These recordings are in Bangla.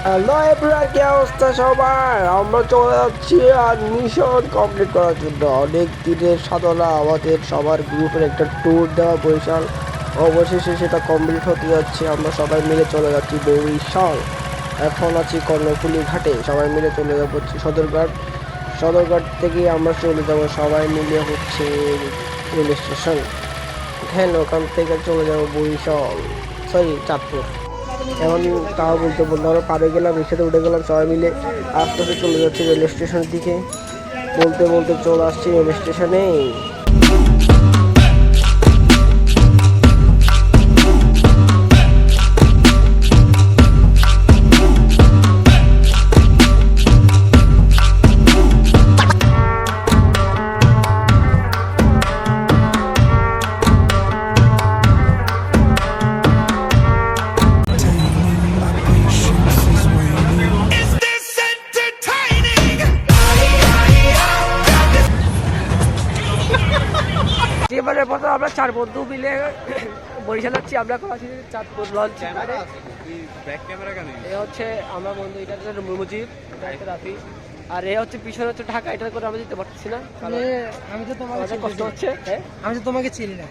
হ্যালো এভরিওয়ান, কি অবস্থা সবার? আমরা চলে যাচ্ছি আর মিশন কমপ্লিট করার জন্য। অনেক দিনের সাধনা, আমাদের সবার গ্রুপের একটা ট্যুর দেওয়া বরিশাল, অবশেষে সেটা কমপ্লিট হতে যাচ্ছে। আমরা সবাই মিলে চলে যাচ্ছি বরিশাল। এখন আছি কর্ণফুলী ঘাটে, সবাই মিলে চলে যাবো সদরঘাট। সদরঘাট থেকে আমরা চলে যাব সবাই মিলে হচ্ছে রেল স্টেশন। হ্যাঁ, ওখান থেকে চলে যাব বরিশাল, সরি চাঁদপুর। এখন তাও বলতে আমরা পারে গেলাম, রিক্সাতে উঠে গেলাম সবাই মিলে। আস্তে আস্তে চলে যাচ্ছি রেল স্টেশনের দিকে। বলতে বলতে চলে আসছি রেল স্টেশনে। এবারের মতো আমরা 4 বন্ধু মিলে বরিশাল যাচ্ছি। আমরা আছি চাঁদপুর লঞ্চ। এ হচ্ছে আমার বন্ধু, এটা হচ্ছে মুজিব, এটা একটা রাফি, আর এ হচ্ছে পিছনে হচ্ছে ঢাকা। এটা করে আমরা যেতে পারছি না, আমি তো তোমাকে কষ্ট হচ্ছে। হ্যাঁ, আমি তো তোমাকে চিনি না।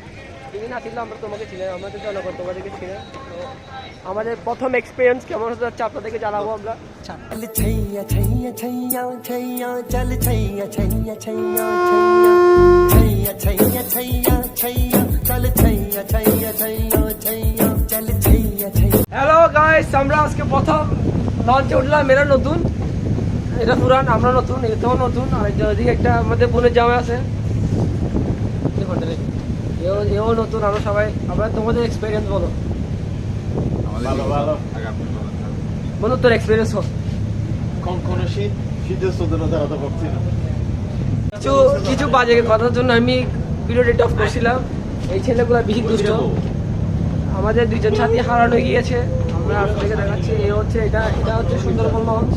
তুমি না ছিল, আমরা তোমাকে ছিলেন, আমরা তো জনগণ তোমাদেরকে ছিলেন। তো আমাদের প্রথম এক্সপিরিয়েন্স কেমন হতে যাচ্ছে আপনাদেরকে জানাবো আমরা। হ্যালো গাইস, আমরা আজকে প্রথম লঞ্চে উঠলাম। এরা নতুন, এটা পুরান, আমরা নতুন, এটাও নতুন। আর যদি একটা আমাদের বোনের জামাই আছে, এও নতুন। আমরা সবাই, আমরা তোমাদের এক্সপিরিয়েন্স বলো। বলো তোর এক্সপিরিয়েন্স হোক। কিছু বাজে কথার জন্য আমি ভিডিও রেট অফ করছিলাম। এই ছেলেগুলো বেশি দুষ্ট। আমাদের দুইজন সাথী হারানো গিয়েছে, আমরা আপনাদেরকে দেখাচ্ছি। এটা হচ্ছে সুন্দরবন লঞ্চ,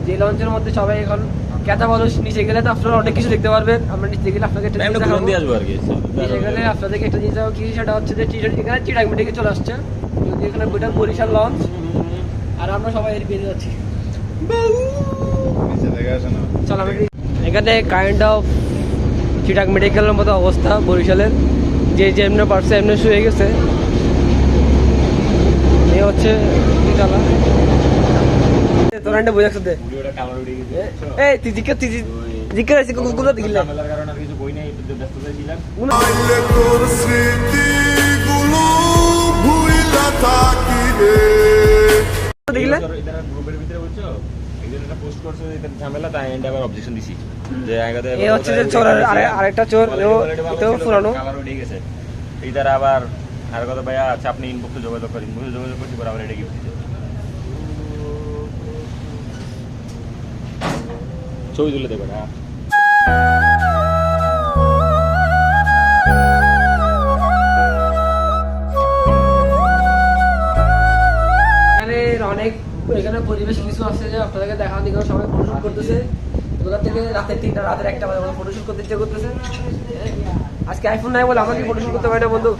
যে লঞ্চের মধ্যে সবাই এখন কেতা মানুষ। নিচে গেলে তো আপনারা অনেক কিছু দেখতে পারবেন। আমরা নিচে গেলে আপনাকে একটা জিনিস দেখাবো। নিচে গেলে আপনাদেরকে একটা জিনিস দেখাবো, কি সেটা হচ্ছে যে এখানে চিটাগং থেকে চলে আসছে, এখানে বরিশাল লঞ্চ। আর আমরা সবাই এর বেরিয়ে যাচ্ছি। চল, এখানে কাইন্ড অফ চিটাগং মেডিকেলের মতো অবস্থা বরিশালের। যে যেমনি পারছে এমনি শুয়ে গেছে। এই হচ্ছে তোরা বুঝাচ্ছ এই তুই জিজ্ঞাসা কুকুরগুলো দেখলে দেখলে আরেকটা চোর পুরানো। আবার আর কথা ভাইয়া, আচ্ছা আপনি ইনবক্সে যোগাযোগ করেন, যোগাযোগ করছি আবার এটা গিফট দিতে ছবি তুলে দেবে। অনেক এখানে পরিবেশ কিছু আছে যে আপনাদেরকে দেখা দিকে সবাই ফটোশুট করতেছে। ওখান থেকে রাতের 3টা রাতের 1টা বাজে ফটোশুট করতে ইচ্ছে করতেছে। আজকে আইফোন নাই বলে আমাকে ফটোশুট করতে পারে না বন্ধু।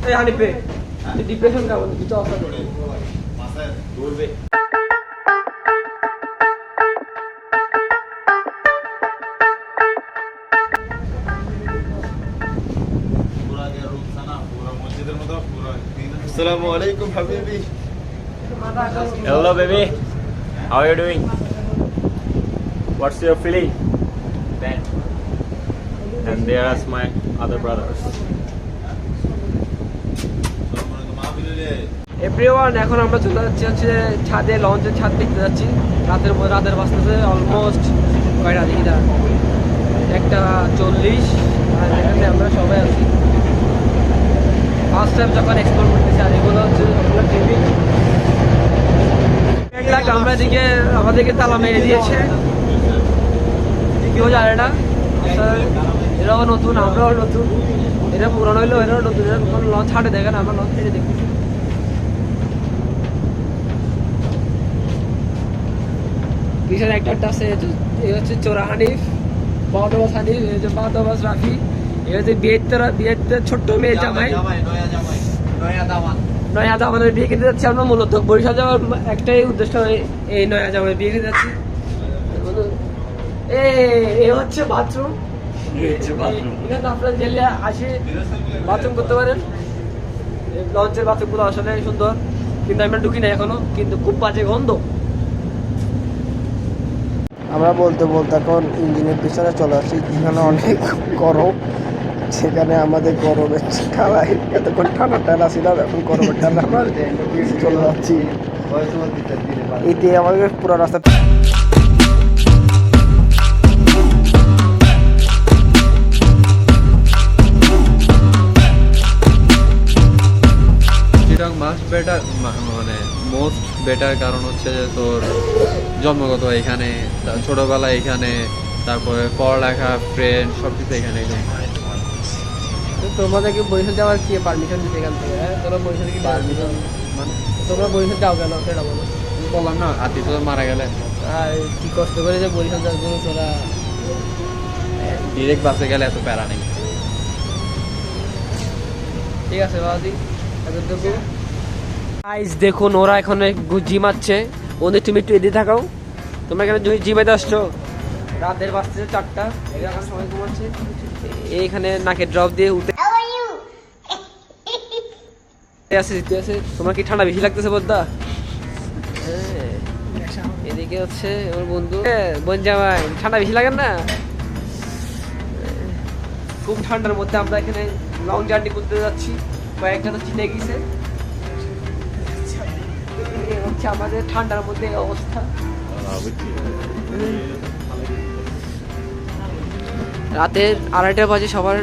এই হানিপে ডিপ্রেশন কেমন কিছু অবস্থা করে দৌড়বে। Assalamu alaikum habibi. Hello baby, how are you doing? What's your feeling? Then and there are my other brothers. Everyone, এখন আমরা চলে যাচ্ছি হচ্ছে ছাদে, লঞ্চের ছাদ দেখতে যাচ্ছি। রাতের বাজতেছে অলমোস্ট কয়টা দেখি না, 1:40। আর এখানে আমরা সবাই আছি ফার্স্ট টাইম যখন এক্সপ্লোর করতেছি। আর এগুলো হচ্ছে আমরা দিকে আমাদেরকে তালা মেরে দিয়েছে, কেউ জানে না। এরাও নতুন, আমরাও নতুন, এরা পুরানো হইলেও এরাও নতুন। এরা লঞ্চ হাটে দেখেন, আমরা লঞ্চ ছেড়ে দেখতেছি। পিছনে একটা আছে, এই হচ্ছে চোরা হানিফ, বাউডাবাস হানিফ, এই যে বাউডাবাস রাফি, এই হচ্ছে বিয়ের ছোট্ট মেয়ে জামাই। নয়া জামানের বিয়ে খেতে যাচ্ছি আমরা। মূলত বরিশাল যাওয়ার একটাই উদ্দেশ্য, এই নয়া জামানের বিয়ে খেতে যাচ্ছি। এই হচ্ছে বাথরুম। এখানে আপনারা জেলে আসে বাথরুম করতে পারেন। লঞ্চের বাথরুমগুলো আসলে সুন্দর, কিন্তু আমরা ঢুকি না এখনো, কিন্তু খুব বাজে গন্ধ। আমরা বলতে বলতে এখন ইঞ্জিনের পিছনে চলে আসছি, যেখানে অনেক গরম। সেখানে আমাদের গরমের ঠালায় এতক্ষণ ঠান্ডা ঠান্ডা ছিলাম, এখন গরমের ঠান্ডা আমার চলে যাচ্ছি। এতে আমাদের পুরো রাস্তা চিটাং মাস্ট বেটার, মানে মোস্ট বেটার কারণ হচ্ছে যে তোর জন্মগত এখানে, ছোটবেলায় এখানে, তারপরে পড়ালেখা, ফ্রেন্ড সব কিছু এখানে। তোমাদেরকে বরিশাল যাওয়ার কি পারমিশন দিতে এখান থেকে? তোমরা বরিশাল কি পারমিশন, মানে তোমরা বরিশাল যাও কেন সেটা বলো। বললাম না আত্মীয় স্বজন মারা গেলে আর কি কষ্ট করে যে বরিশাল যাও তোরা? ডিরেক্ট বাসে গেলে এত প্যারা নেই। ঠিক আছে বাবাজি, এতটুকু। গাইস দেখুন, ওরা এখন জিমাচ্ছে। ওদের তুমি একটু এদিকে থাকাও। তোমরা এখানে জিমাইতে আসছো, রাতের বাজতেছে 4টা, এখন সময় ঘুমাচ্ছে। এইখানে নাকে ড্রপ দিয়ে উঠে আছে। তোমার কি ঠান্ডা বেশি লাগতেছে বদ্দা? এদিকে হচ্ছে আমার বন্ধু বোন জামাই, ঠান্ডা বেশি লাগে না? খুব ঠান্ডার মধ্যে আমরা এখানে লং জার্নি করতে যাচ্ছি। কয়েকটা তো চিনে গেছে। এই হচ্ছে আমাদের ঠান্ডার মধ্যে এই অবস্থা। রাতের 2:30 বাজে, সবার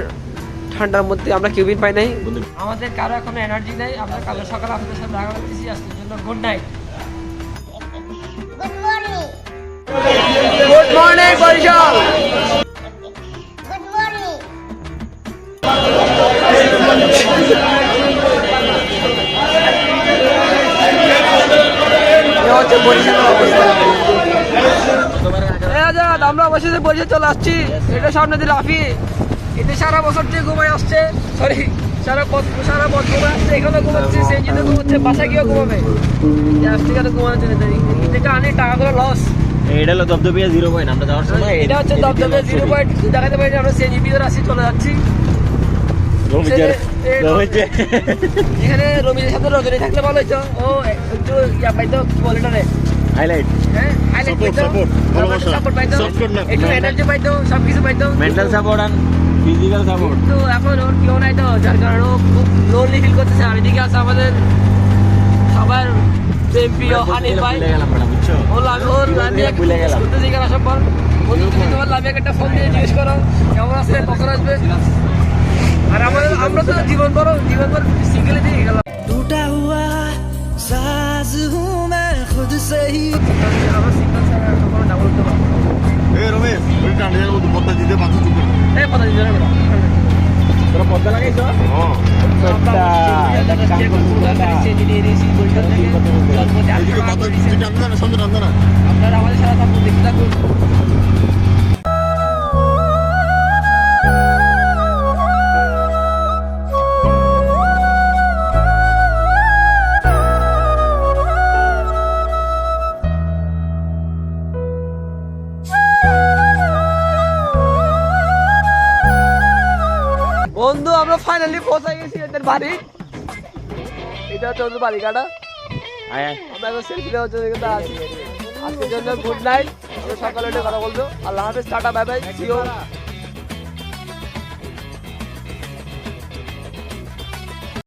ঠান্ডার মধ্যে আমরা কেবিন পাই নাই। আমাদের কারো এখনো এনার্জি নাই। আমরা কালো সকালে আপনাদের সাথে দেখা করতেছি। আজকের জন্য good night. Good morning Barishal. আমরা অবশেষে বরিশাল চলে আসছি। এটা সামনে দিয়ে লাফি। এটা সারা বছর দিয়ে ঘুমাই আসছে, সরি সারা বছর ঘুমাই আসছে। এখানে ঘুমাচ্ছে, সেঞ্জিতে ঘুমাচ্ছে, বাসা গিয়েও ঘুমাবে। আজকে ঘুমানোর জন্য এটা অনেক টাকাগুলো লস। এটা হলো দবদবিয়া 0 পয়েন্ট। আমরা যাওয়ার সময় এটা হচ্ছে দবদবিয়া 0 পয়েন্ট। দেখাতে পারি আমরা সেঞ্জি ভিতরে আসি, চলে যাচ্ছি। এখানে রমিজের সাথে রজনী থাকলে ভালো হইতো। ও একটু ইয়া পাইতো, কি বলে এটা রে, হাইলাইট, হ্যাঁ হাইলাইট পাইতো, সাপোর্ট পাইতো, একটু এনার্জি পাইতো, সবকিছু পাইতো, মেন্টাল সাপোর্ট আর ফিজিক্যাল সাপোর্ট। তো এখন ওর কেউ নাই, তো যার কারণে ও খুব লোনলি ফিল করতেছে। আর এদিকে আছে আমাদের সবার প্রিয় হানিফ ভাই। ওর লামিয়া করতেছে এখানে আসার পর। বন্ধু তুমি তোমার লামিয়াকে একটা ফোন দিয়ে জিজ্ঞেস করো কেমন আছে, কখন আসবে। আর আমরা তো জীবন ভর সিঙ্গেলে দিয়ে গেলাম। टूटा हुआ साज हूँ मैं खुद से ही। আমরা সিঙ্গেল ছাড়া কখনো ডাবল উঠতে পারবো না। এ রমেশ, ওই টান্ডার মধ্যে পদ্মা দিতে পাঁচ চুপে। এই কথা দিতে হবে না। তোরা পদ্মা লাগাইছো? হ্যাঁ। এদিকে পাতা দিতে টান্দা না, সামনে টান্দা না। আপনারা আমাদের সাথে থাকুন, দেখতে থাকুন। বন্ধু আমরা ফাইনালি পৌঁছে গেছি এদের বাড়ি। এটা হচ্ছে ওদের বাড়ি কাটা। আমরা এখন সেলফি দেওয়ার জন্য কিন্তু আছি। আজকের জন্য গুড নাইট। সকালে কথা বলবো। আল্লাহ হাফেজ, tata, bye bye, see you.